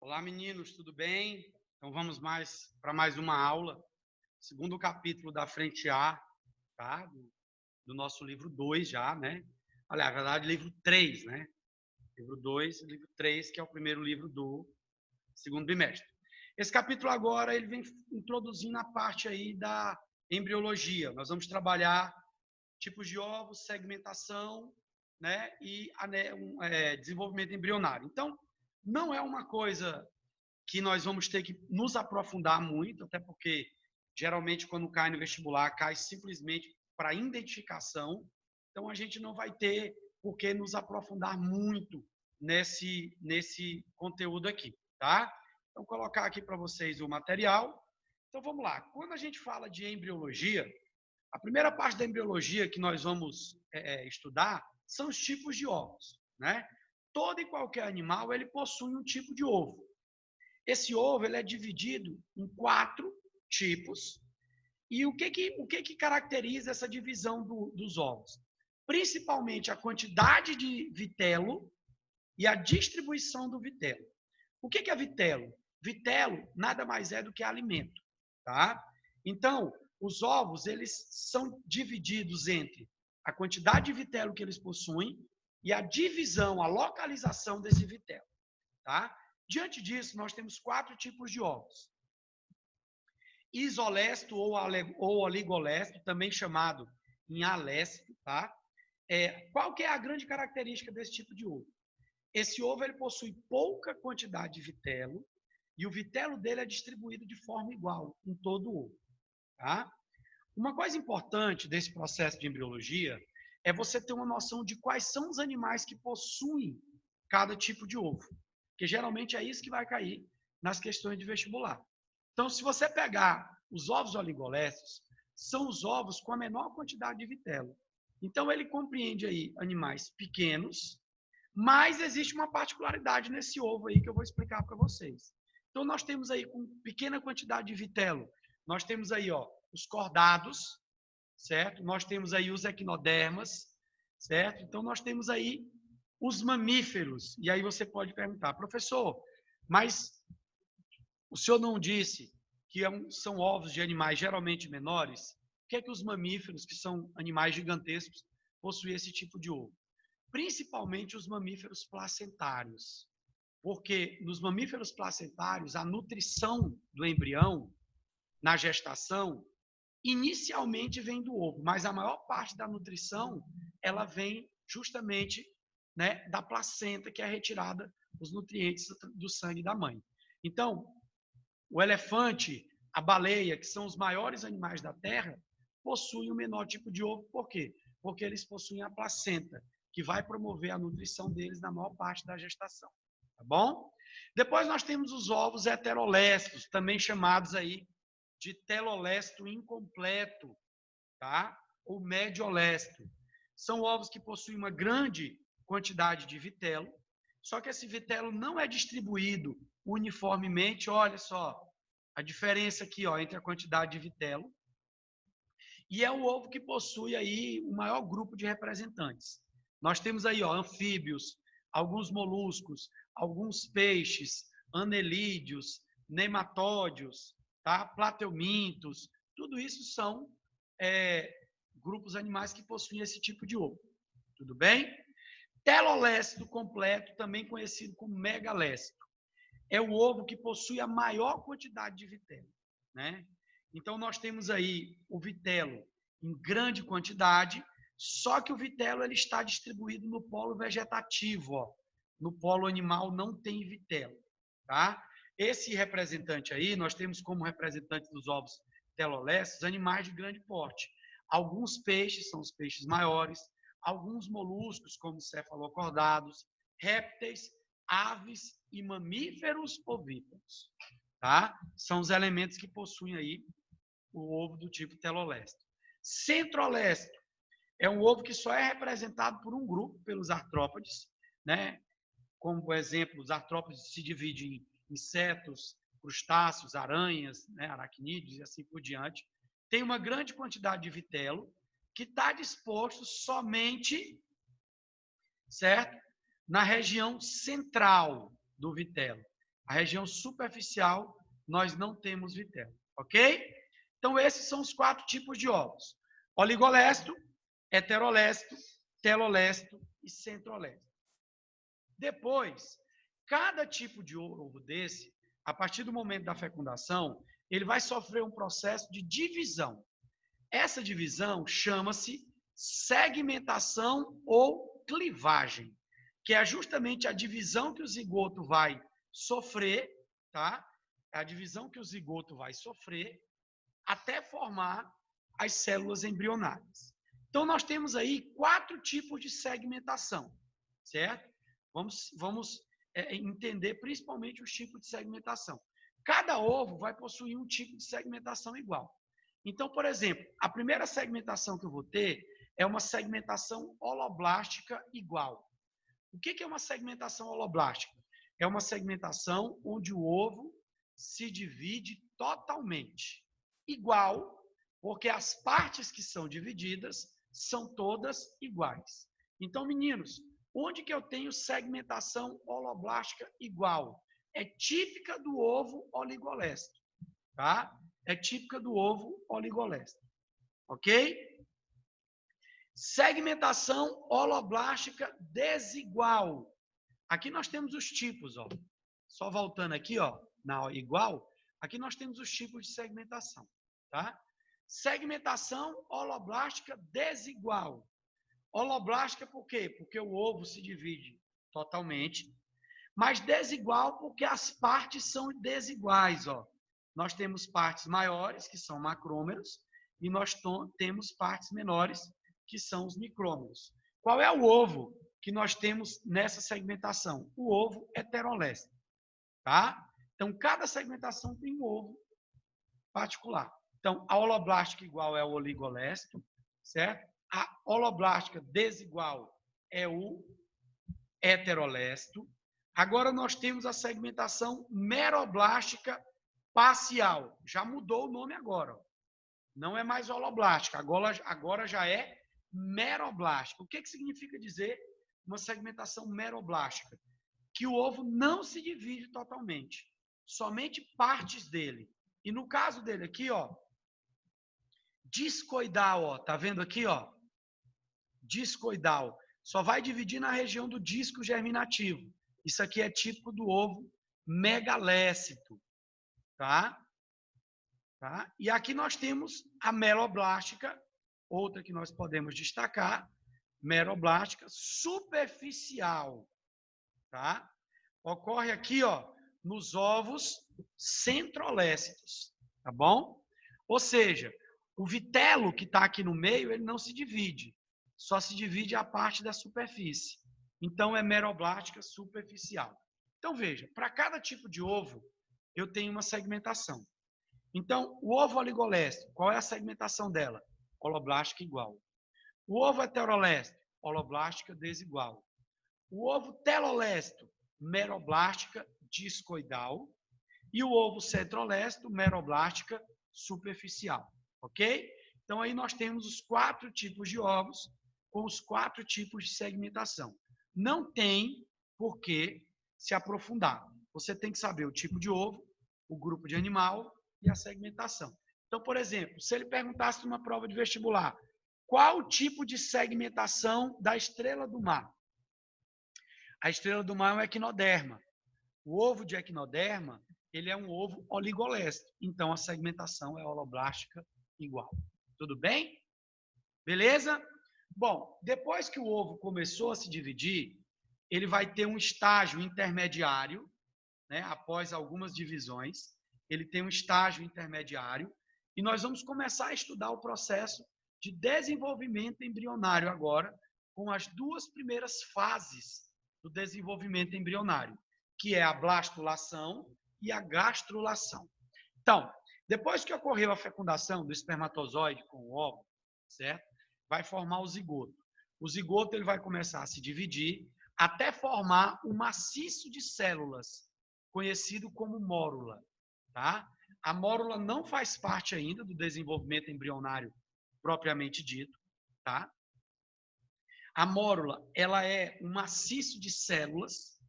Olá, meninos, tudo bem? Então vamos para mais uma aula, segundo capítulo da frente A, tá? Do nosso livro 2 já, né? Olha, na verdade, livro 3, né? Livro 2, livro 3, que é o primeiro livro do segundo bimestre. Esse capítulo agora, ele vem introduzindo a parte aí da embriologia. Nós vamos trabalhar tipos de ovos, segmentação, né? E desenvolvimento embrionário. Então, não é uma coisa que nós vamos ter que nos aprofundar muito, até porque geralmente quando cai no vestibular, cai simplesmente para identificação. Então a gente não vai ter por que nos aprofundar muito nesse conteúdo aqui, tá? Então colocar aqui para vocês o material. Então vamos lá. Quando a gente fala de embriologia, a primeira parte da embriologia que nós vamos estudar são os tipos de ovos, né? Todo e qualquer animal ele possui um tipo de ovo. Esse ovo ele é dividido em 4 tipos. E o que caracteriza essa divisão dos ovos? Principalmente a quantidade de vitelo e a distribuição do vitelo. O que é vitelo? Vitelo nada mais é do que alimento, tá? Então, os ovos eles são divididos entre a quantidade de vitelo que eles possuem e a divisão, a localização desse vitelo, tá? Diante disso, nós temos 4 tipos de ovos. Isolesto ou oligolesto, também chamado em alesto, tá? Qual que é a grande característica desse tipo de ovo? Esse ovo ele possui pouca quantidade de vitelo e o vitelo dele é distribuído de forma igual em todo o ovo, tá? Uma coisa importante desse processo de embriologia é você ter uma noção de quais são os animais que possuem cada tipo de ovo, porque geralmente é isso que vai cair nas questões de vestibular. Então, se você pegar os ovos oligolestos, são os ovos com a menor quantidade de vitelo. Então, ele compreende aí animais pequenos, mas existe uma particularidade nesse ovo aí que eu vou explicar para vocês. Então, nós temos aí com pequena quantidade de vitelo, nós temos aí, ó, os cordados, certo? Nós temos aí os equinodermas, certo? Então, nós temos aí os mamíferos. E aí você pode perguntar, professor, mas o senhor não disse que são ovos de animais geralmente menores? Por que é que os mamíferos, que são animais gigantescos, possuem esse tipo de ovo? Principalmente os mamíferos placentários. Porque nos mamíferos placentários, a nutrição do embrião na gestação inicialmente vem do ovo, mas a maior parte da nutrição ela vem justamente, né, da placenta, que é retirada os nutrientes do sangue da mãe. Então, o elefante, a baleia, que são os maiores animais da Terra, possuem o menor tipo de ovo. Por quê? Porque eles possuem a placenta, que vai promover a nutrição deles na maior parte da gestação. Tá bom? Depois nós temos os ovos heterolestos, também chamados aí de telolesto incompleto, tá? Ou mediolesto. São ovos que possuem uma grande quantidade de vitelo, só que esse vitelo não é distribuído uniformemente. Olha só a diferença aqui, ó, entre a quantidade de vitelo. E é o ovo que possui aí o maior grupo de representantes. Nós temos aí, ó, anfíbios, alguns moluscos, alguns peixes, anelídeos, nematódios, tá? Plateumintos, tudo isso são grupos animais que possuem esse tipo de ovo. Tudo bem? Telolécido completo, também conhecido como megalécido, é o ovo que possui a maior quantidade de vitelo, né? Então, nós temos aí o vitelo em grande quantidade, só que o vitelo ele está distribuído no polo vegetativo, ó. No polo animal não tem vitelo, tá? Esse representante aí, nós temos como representante dos ovos telolestes animais de grande porte. Alguns peixes são os peixes maiores, alguns moluscos, como cefalocordados, répteis, aves e mamíferos ovíparos, tá? São os elementos que possuem aí o ovo do tipo telolesto. Centrolesto é um ovo que só é representado por um grupo, pelos artrópodes, né? Como, por exemplo, os artrópodes se dividem em insetos, crustáceos, aranhas, né? Aracnídeos e assim por diante. Tem uma grande quantidade de vitelo que está disposto somente, certo? Na região central do vitelo. A região superficial, nós não temos vitelo, ok? Então, esses são os 4 tipos de ovos. Oligolesto, heterolesto, telolesto e centrolesto. Depois, cada tipo de ovo desse, a partir do momento da fecundação, ele vai sofrer um processo de divisão. Essa divisão chama-se segmentação ou clivagem, que é justamente a divisão que o zigoto vai sofrer, tá? É a divisão que o zigoto vai sofrer até formar as células embrionárias. Então, nós temos aí 4 tipos de segmentação, certo? Vamos entender principalmente os tipos de segmentação. Cada ovo vai possuir um tipo de segmentação igual. Então, por exemplo, a primeira segmentação que eu vou ter é uma segmentação holoblástica igual. O que é uma segmentação holoblástica? É uma segmentação onde o ovo se divide totalmente. Igual, porque as partes que são divididas são todas iguais. Então, meninos, onde que eu tenho segmentação holoblástica igual? É típica do ovo oligolesto, tá? É típica do ovo oligolesto, ok? Segmentação holoblástica desigual. Aqui nós temos os tipos, ó. Só voltando aqui, ó, na igual, aqui nós temos os tipos de segmentação, tá? Segmentação holoblástica desigual. Holoblástica por quê? Porque o ovo se divide totalmente, mas desigual porque as partes são desiguais, ó. Nós temos partes maiores, que são macrômeros, e nós temos partes menores, que são os micrômeros. Qual é o ovo que nós temos nessa segmentação? O ovo heterolesto, tá? Então, cada segmentação tem um ovo particular. Então, a holoblástica igual é o oligolesto, certo? A holoblástica desigual é o heterolesto. Agora nós temos a segmentação meroblástica parcial. Já mudou o nome agora. Não é mais holoblástica, agora já é meroblástica. O que significa dizer uma segmentação meroblástica? Que o ovo não se divide totalmente, somente partes dele. E no caso dele aqui, ó, discoidal, ó, tá vendo aqui, ó? Discoidal. Só vai dividir na região do disco germinativo. Isso aqui é típico do ovo megalécito, tá? Tá? E aqui nós temos a meloblástica, outra que nós podemos destacar, meroblástica superficial, tá? Ocorre aqui, ó, nos ovos centrolécitos, tá bom? Ou seja, o vitelo que está aqui no meio, ele não se divide, só se divide a parte da superfície. Então, é meroblástica superficial. Então, veja, para cada tipo de ovo, eu tenho uma segmentação. Então, o ovo oligolesto, qual é a segmentação dela? Holoblástica igual. O ovo heterolesto, holoblástica desigual. O ovo telolesto, meroblástica discoidal. E o ovo centrolesto, meroblástica superficial. Ok? Então, aí nós temos os 4 tipos de ovos com os 4 tipos de segmentação. Não tem por que se aprofundar. Você tem que saber o tipo de ovo, o grupo de animal e a segmentação. Então, por exemplo, se ele perguntasse numa prova de vestibular, qual o tipo de segmentação da estrela do mar? A estrela do mar é um equinoderma. O ovo de equinoderma, ele é um ovo oligolesto. Então, a segmentação é holoblástica igual. Tudo bem? Beleza? Bom, depois que o ovo começou a se dividir, ele vai ter um estágio intermediário, né? Após algumas divisões, ele tem um estágio intermediário, e nós vamos começar a estudar o processo de desenvolvimento embrionário agora, com as 2 primeiras fases do desenvolvimento embrionário, que é a blastulação e a gastrulação. Então, depois que ocorreu a fecundação do espermatozoide com o óvulo, certo? Vai formar o zigoto. O zigoto ele vai começar a se dividir até formar um maciço de células, conhecido como mórula, tá? A mórula não faz parte ainda do desenvolvimento embrionário propriamente dito, tá? A mórula, ela é um maciço de células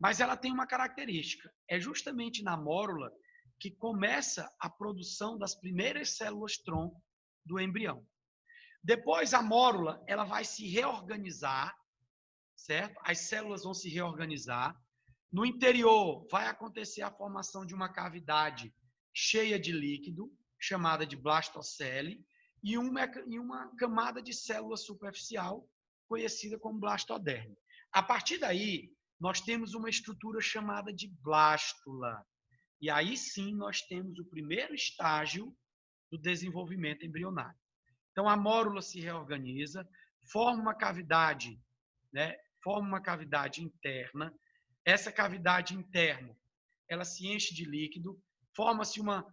Mas ela tem uma característica. É justamente na mórula que começa a produção das primeiras células-tronco do embrião. Depois, a mórula ela vai se reorganizar, certo? As células vão se reorganizar. No interior, vai acontecer a formação de uma cavidade cheia de líquido, chamada de blastocele, e uma camada de célula superficial, conhecida como blastoderme. A partir daí, nós temos uma estrutura chamada de blástula. E aí sim, nós temos o primeiro estágio do desenvolvimento embrionário. Então, a mórula se reorganiza, forma uma cavidade, né? Forma uma cavidade interna. Essa cavidade interna, ela se enche de líquido, forma-se uma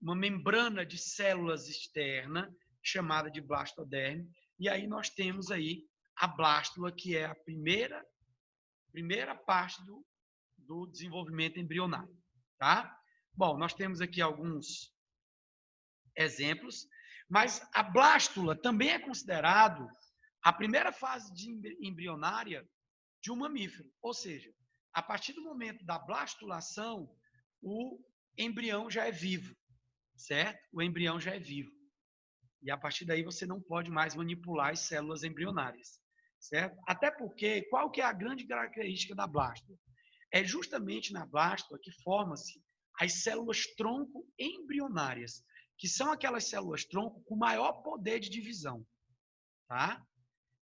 membrana de células externa, chamada de blastoderme, e aí nós temos aí a blástula, que é a primeira parte do desenvolvimento embrionário, tá? Bom, nós temos aqui alguns exemplos, mas a blástula também é considerado a primeira fase embrionária de um mamífero, ou seja, a partir do momento da blastulação, o embrião já é vivo, certo? O embrião já é vivo. E a partir daí você não pode mais manipular as células embrionárias, certo? Até porque, qual que é a grande característica da blástula? É justamente na blástula que forma-se as células-tronco embrionárias, que são aquelas células-tronco com maior poder de divisão, tá?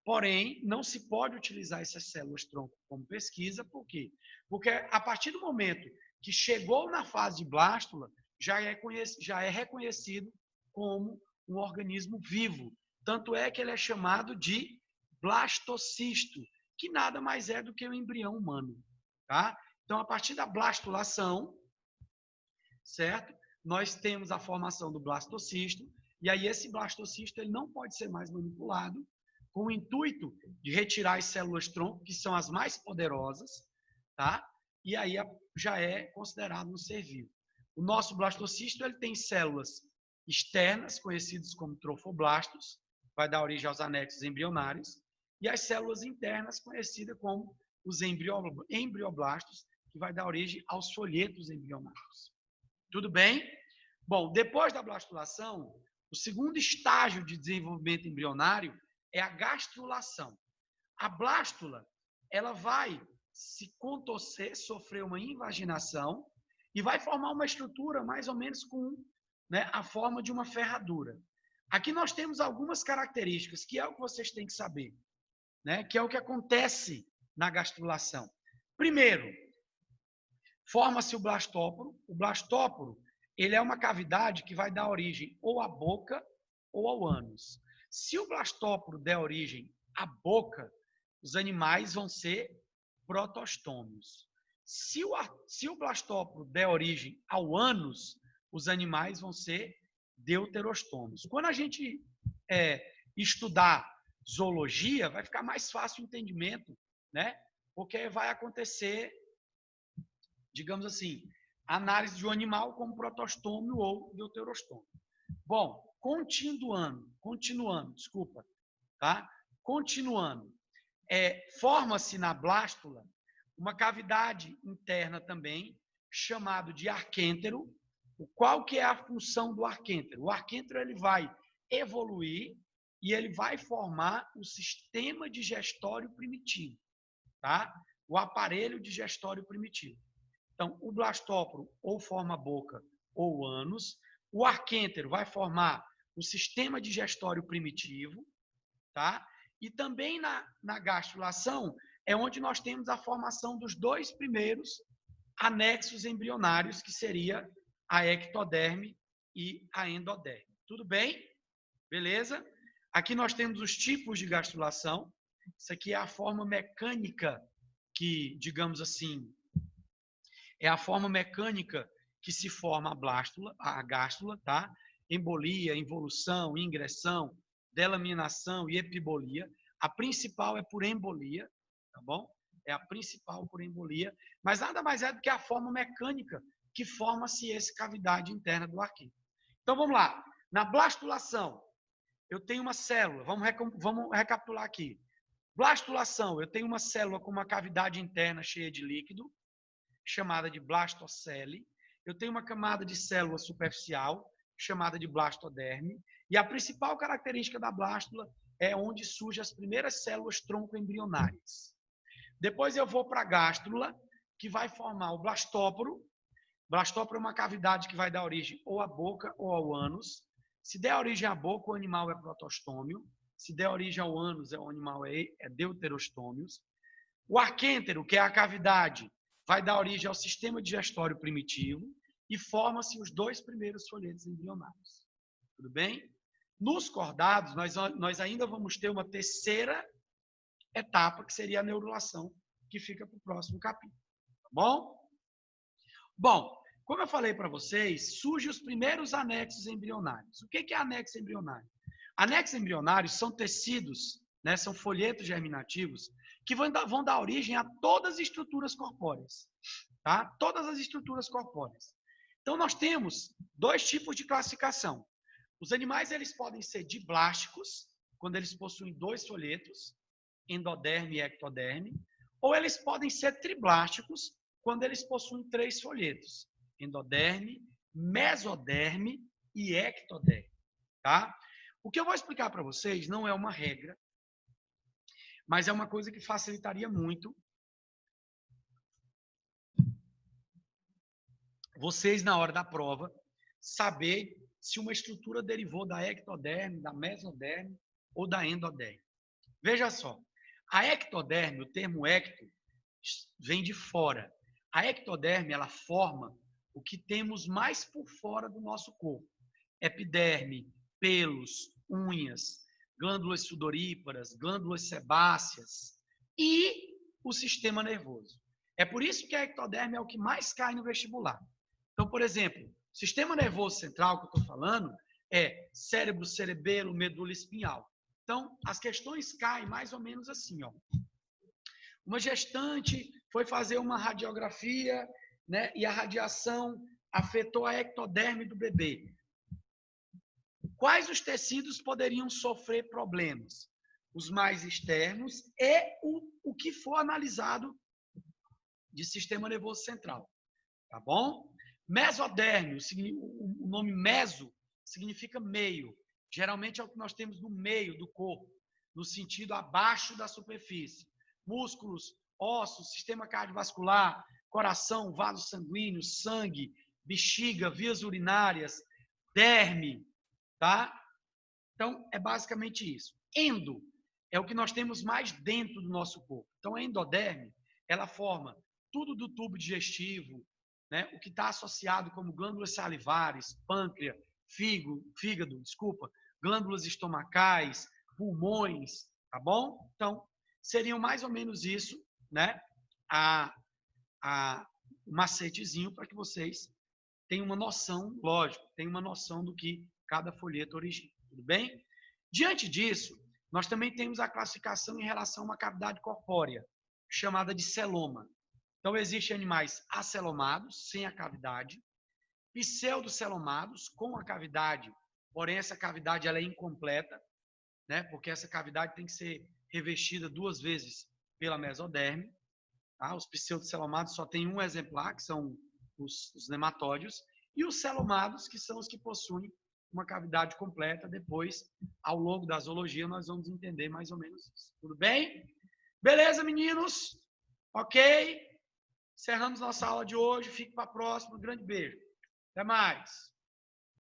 Porém, não se pode utilizar essas células-tronco como pesquisa, por quê? Porque a partir do momento que chegou na fase de blástula, já é reconhecido como um organismo vivo. Tanto é que ele é chamado de blastocisto, que nada mais é do que o embrião humano. Tá? Então, a partir da blastulação, certo? Nós temos a formação do blastocisto, e aí esse blastocisto ele não pode ser mais manipulado, com o intuito de retirar as células-tronco, que são as mais poderosas, tá? E aí já é considerado um ser vivo. O nosso blastocisto ele tem células externas, conhecidas como trofoblastos, vai dar origem aos anexos embrionários, e as células internas, conhecidas como os embrioblastos, que vai dar origem aos folhetos embrionários. Tudo bem? Bom, depois da blastulação, o segundo estágio de desenvolvimento embrionário é a gastrulação. A blástula, ela vai se contorcer, sofrer uma invaginação e vai formar uma estrutura mais ou menos com, né, a forma de uma ferradura. Aqui nós temos algumas características, que é o que vocês têm que saber, né, que é o que acontece na gastrulação. Primeiro, forma-se o blastóporo. O blastóporo, ele é uma cavidade que vai dar origem ou à boca ou ao ânus. Se o blastóporo der origem à boca, os animais vão ser protostômios. Se o blastóporo der origem ao ânus, os animais vão ser deuterostômios. Quando a gente estudar zoologia, vai ficar mais fácil o entendimento, né? Porque vai acontecer, digamos assim, análise de um animal como protostômio ou deuterostômio. Bom, continuando, desculpa, tá? Continuando, forma-se na blástula uma cavidade interna também, chamado de arquêntero. Qual que é a função do arquêntero? O arquêntero ele vai evoluir e ele vai formar o sistema digestório primitivo, tá? O aparelho digestório primitivo. Então, o blastóporo ou forma a boca ou o ânus. O arquêntero vai formar o sistema digestório primitivo, tá? E também na gastrulação é onde nós temos a formação dos dois primeiros anexos embrionários, que seria a ectoderme e a endoderme. Tudo bem? Beleza? Aqui nós temos os tipos de gastrulação. Isso aqui é a forma mecânica que, digamos assim, é a forma mecânica que se forma a gástrula, tá? Embolia, involução, ingressão, delaminação e epibolia. A principal é por embolia, tá bom? É a principal por embolia, mas nada mais é do que a forma mecânica que forma-se essa cavidade interna do arquêntero. Então vamos lá. Na blastulação, eu tenho uma célula, vamos recapitular aqui. Blastulação, eu tenho uma célula com uma cavidade interna cheia de líquido, chamada de blastocele. Eu tenho uma camada de célula superficial, chamada de blastoderme. E a principal característica da blástula é onde surgem as primeiras células tronco embrionárias. Depois eu vou para a gástrula, que vai formar o blastóporo. Blastóporo é uma cavidade que vai dar origem ou à boca ou ao ânus. Se der origem à boca, o animal é protostômio. Se der origem ao ânus, o animal é deuterostômios. O arquêntero, que é a cavidade, vai dar origem ao sistema digestório primitivo e forma-se os 2 primeiros folhetos embrionários. Tudo bem? Nos cordados, nós ainda vamos ter uma terceira etapa, que seria a neurulação, que fica para o próximo capítulo. Tá bom? Bom, como eu falei para vocês, surgem os primeiros anexos embrionários. O que é anexo embrionário? Anexos embrionários são tecidos, né, são folhetos germinativos, que vão dar origem a todas as estruturas corpóreas. Tá? Todas as estruturas corpóreas. Então, nós temos 2 tipos de classificação. Os animais, eles podem ser diblásticos, quando eles possuem 2 folhetos, endoderme e ectoderme, ou eles podem ser triblásticos, quando eles possuem 3 folhetos, endoderme, mesoderme e ectoderme. Tá? O que eu vou explicar para vocês não é uma regra, mas é uma coisa que facilitaria muito vocês, na hora da prova, saber se uma estrutura derivou da ectoderme, da mesoderme ou da endoderme. Veja só, a ectoderme, o termo ecto, vem de fora. A ectoderme, ela forma o que temos mais por fora do nosso corpo. Epiderme, pelos, unhas, glândulas sudoríparas, glândulas sebáceas e o sistema nervoso. É por isso que a ectoderme é o que mais cai no vestibular. Então, por exemplo, sistema nervoso central que eu estou falando é cérebro, cerebelo, medula espinhal. Então, as questões caem mais ou menos assim, ó. Uma gestante foi fazer uma radiografia, né, e a radiação afetou a ectoderme do bebê. Quais os tecidos poderiam sofrer problemas? Os mais externos e o que for analisado de sistema nervoso central. Tá bom? Mesoderme, o nome meso significa meio. Geralmente é o que nós temos no meio do corpo, no sentido abaixo da superfície. Músculos, ossos, sistema cardiovascular, coração, vaso sanguíneo, sangue, bexiga, vias urinárias, derme, tá? Então, é basicamente isso. Endo é o que nós temos mais dentro do nosso corpo. Então, a endoderme, ela forma tudo do tubo digestivo, né? O que está associado como glândulas salivares, pâncreas, fígado, glândulas estomacais, pulmões, tá bom? Então, seriam mais ou menos isso, né? O macetezinho para que vocês tenham uma noção, lógico, tenham uma noção do que cada folheto origina, tudo bem? Diante disso, nós também temos a classificação em relação a uma cavidade corpórea, chamada de celoma. Então, existem animais acelomados, sem a cavidade, pseudocelomados, com a cavidade, porém essa cavidade ela é incompleta, né? Porque essa cavidade tem que ser revestida 2 vezes pela mesoderme. Tá? Os pseudocelomados só tem um exemplar, que são os nematódios, e os celomados, que são os que possuem uma cavidade completa. Depois, ao longo da zoologia, nós vamos entender mais ou menos isso. Tudo bem? Beleza, meninos? Ok? Encerramos nossa aula de hoje. Fique para a próxima. Um grande beijo. Até mais.